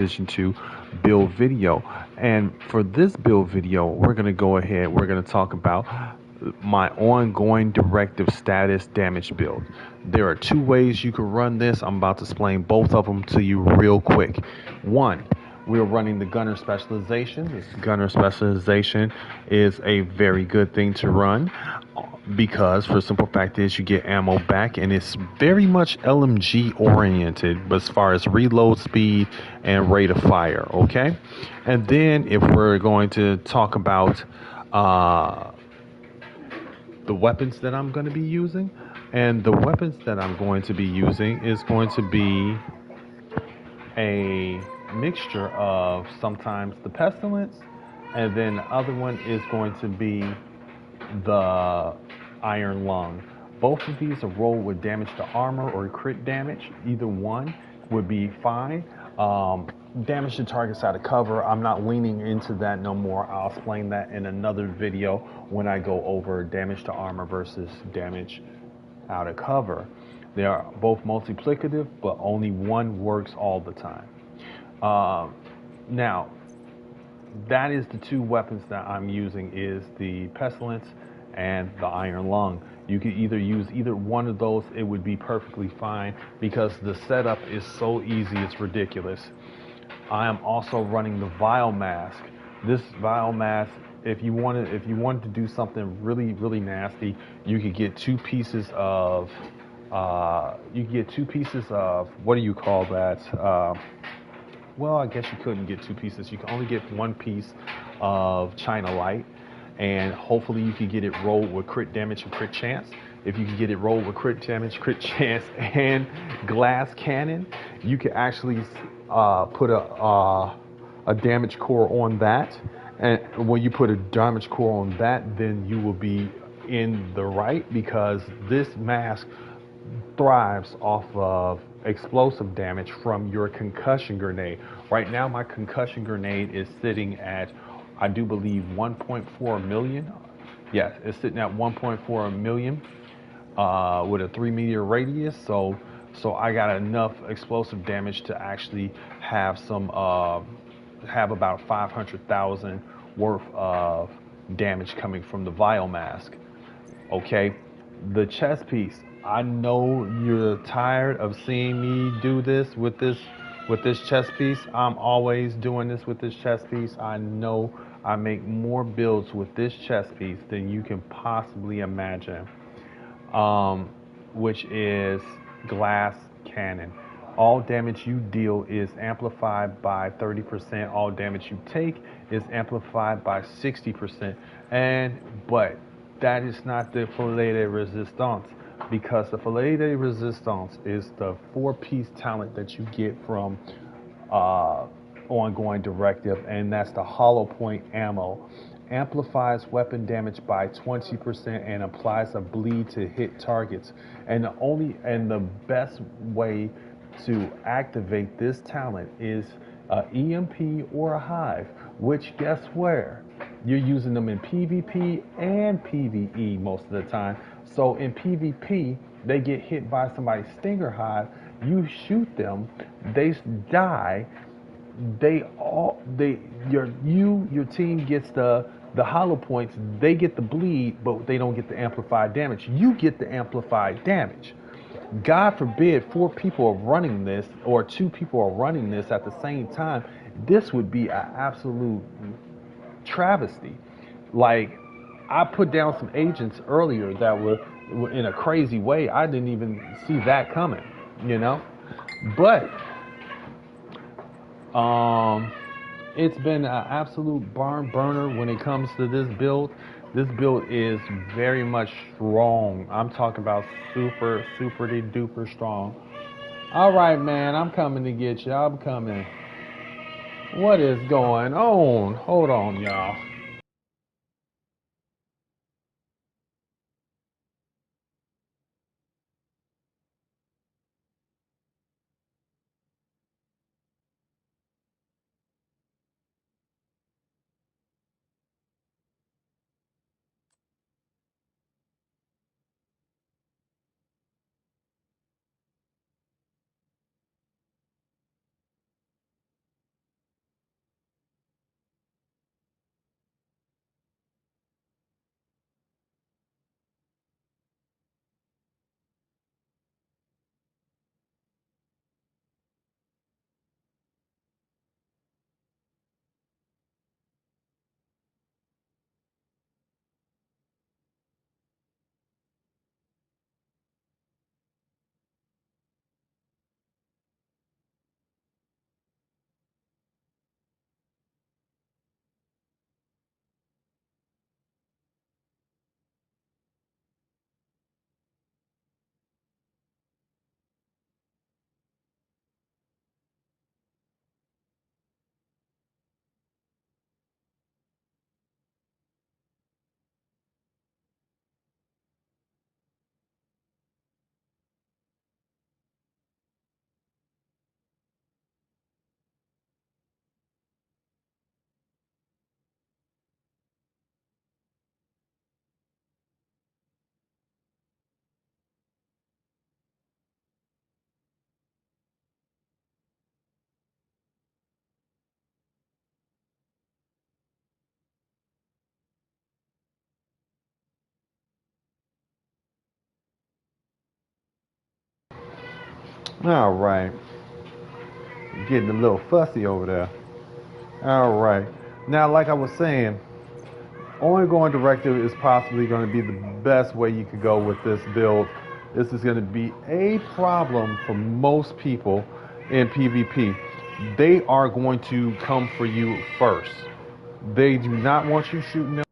decision to build video. And for this build video, we're going to go ahead, we're going to talk about my ongoing directive status damage build. There are two ways you can run this. I'm about to explain both of them to you real quick. One, we're running the gunner specialization. This gunner specialization is a very good thing to run because for simple fact is you get ammo back and it's very much LMG oriented but as far as reload speed and rate of fire. Okay, and then if we're going to talk about the weapons that I'm going to be using, and the weapons that I'm going to be using is going to be a mixture of sometimes the pestilence, and then the other one is going to be the iron lung. Both of these are rolled with damage to armor or crit damage. Either one would be fine. Damage to targets out of cover, I'm not leaning into that no more. I'll explain that in another video when I go over damage to armor versus damage out of cover. They are both multiplicative, but only one works all the time. Now, that is the two weapons that I'm using is the pestilence and the iron lung. You could either use either one of those, it would be perfectly fine because the setup is so easy, it's ridiculous. I am also running the vial mask. This vial mask, if you wanted to do something really nasty, you could get two pieces of what do you call that? Well, I guess you couldn't get two pieces. You can only get one piece of China Light, and hopefully you could get it rolled with crit damage and crit chance. If you can get it rolled with crit damage, crit chance, and glass cannon, you can actually put a damage core on that. And when you put a damage core on that, then you will be in the right because this mask thrives off of explosive damage from your concussion grenade. Right now, my concussion grenade is sitting at, I do believe, 1.4 million. Yes, it's sitting at 1.4 million with a 3 meter radius. So I got enough explosive damage to actually have have about 500,000 worth of damage coming from the vial mask. Okay, the chess piece. I know you're tired of seeing me do this with this chess piece. I'm always doing this with this chess piece. I know I make more builds with this chess piece than you can possibly imagine. Which is glass cannon. All damage you deal is amplified by 30%. All damage you take is amplified by 60%. But that is not the filet de resistance because the filet de resistance is the four-piece talent that you get from uh, ongoing directive, and that's the hollow point ammo. Amplifies weapon damage by 20% and applies a bleed to hit targets. And the best way to activate this talent is a EMP or a hive, which guess where? You're using them in PvP and PvE most of the time. So in PvP, they get hit by somebody's stinger hive, you shoot them, they die, your team gets the hollow points, they get the bleed, but they don't get the amplified damage. You get the amplified damage. God forbid four people are running this or two people are running this at the same time. This would be an absolute travesty. Like, I put down some agents earlier that were in a crazy way. I didn't even see that coming, you know? But um, it's been an absolute barn burner when it comes to this build. This build is very much strong. I'm talking about super duper strong. All right, man, I'm coming to get you. I'm coming. What is going on? Hold on, y'all. All right. Getting a little fussy over there. All right. Now, like I was saying, ongoing directive is possibly going to be the best way you could go with this build. This is going to be a problem for most people in PvP. They are going to come for you first. They do not want you shooting them.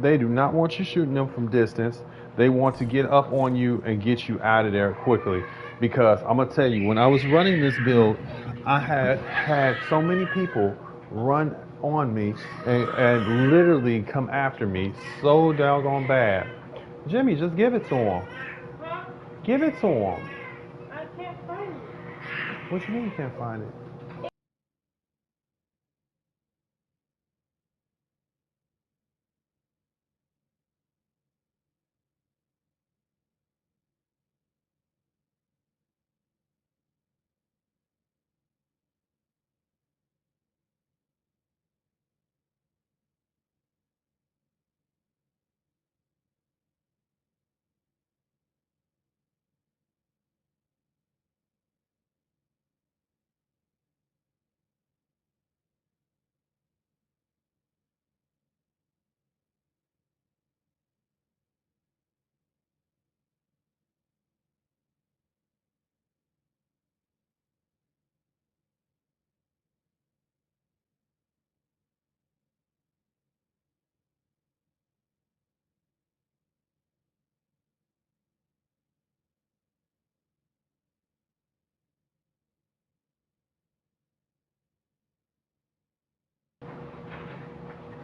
They do not want you shooting them from distance. They want to get up on you and get you out of there quickly. Because I'm gonna tell you, when I was running this build, I had so many people run on me and literally come after me so doggone bad. Jimmy, just give it to him. Give it to him. I can't find it. What you mean you can't find it?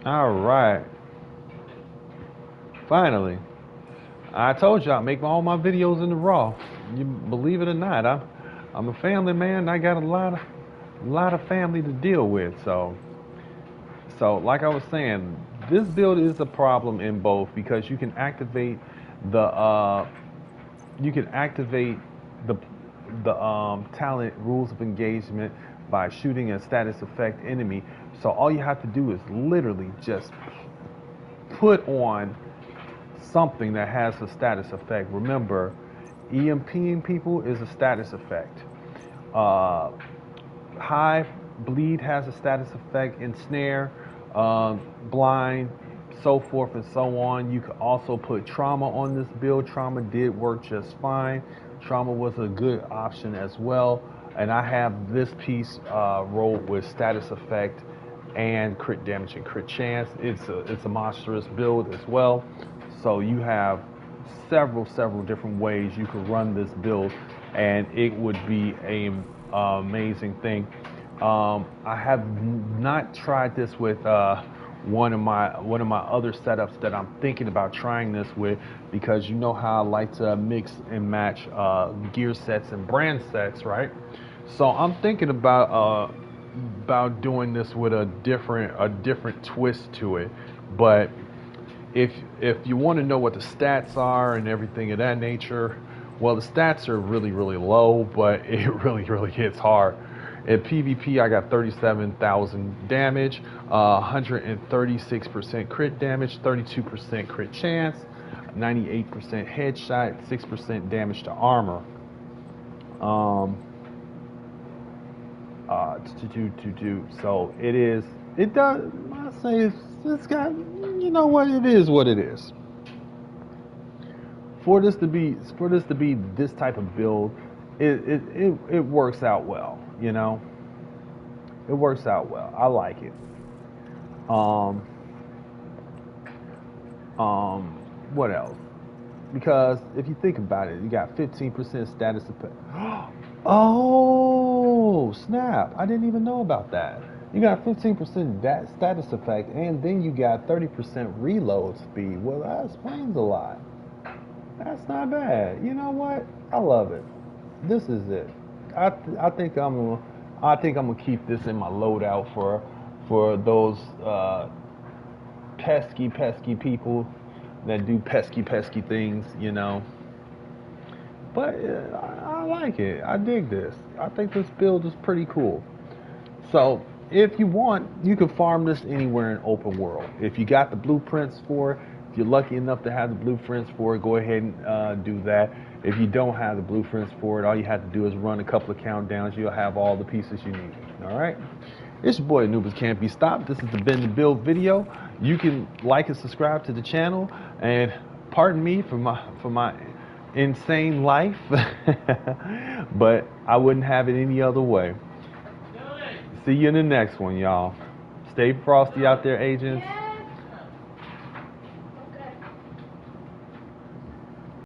All right. Finally. I told you I make all my videos in the raw. You believe it or not, I'm a family man. I got a lot of family to deal with. So like I was saying, this build is a problem in both because the you can activate the talent rules of engagement by shooting a status effect enemy. So all you have to do is literally just put on something that has a status effect. Remember, EMPing people is a status effect. Uh, Hive bleed has a status effect. Ensnare, blind, so forth and so on. You could also put trauma on this build. Trauma did work just fine. Trauma was a good option as well. And I have this piece rolled with status effect and crit damage and crit chance. It's a monstrous build as well. So you have several different ways you could run this build, and it would be a amazing thing. I have not tried this with one of my other setups that I'm thinking about trying this with, because you know how I like to mix and match gear sets and brand sets, right? So I'm thinking about doing this with a different twist to it. But if you want to know what the stats are and everything of that nature, well, the stats are really low, but it really hits hard. In PvP, I got 37,000 damage, 136% crit damage, 32% crit chance, 98% headshot, 6% damage to armor. Um, So it does. I say it's got. You know what? It is what it is. For this to be this type of build, it works out well. It works out well. I like it. Um, um, what else? Because if you think about it, you got 15% status effect. Oh, snap. I didn't even know about that. You got 15% that status effect, and then you got 30% reload speed. Well, that explains a lot. That's not bad. You know what? I love it. This is it. I think I'm gonna keep this in my loadout for those pesky people that do pesky things. But I like it. I dig this. I think this build is pretty cool. So if you want, you can farm this anywhere in open world. If you got the blueprints for it, If you're lucky enough to have the blueprints for it, go ahead and do that. If you don't have the blueprints for it, all you have to do is run a couple of countdowns. You'll have all the pieces you need. All right? It's your boy Anubis Can't Be Stopped. This is the Bend and Build video. You can like and subscribe to the channel. And pardon me for my insane life, but I wouldn't have it any other way. See you in the next one, y'all. Stay frosty out there, agents.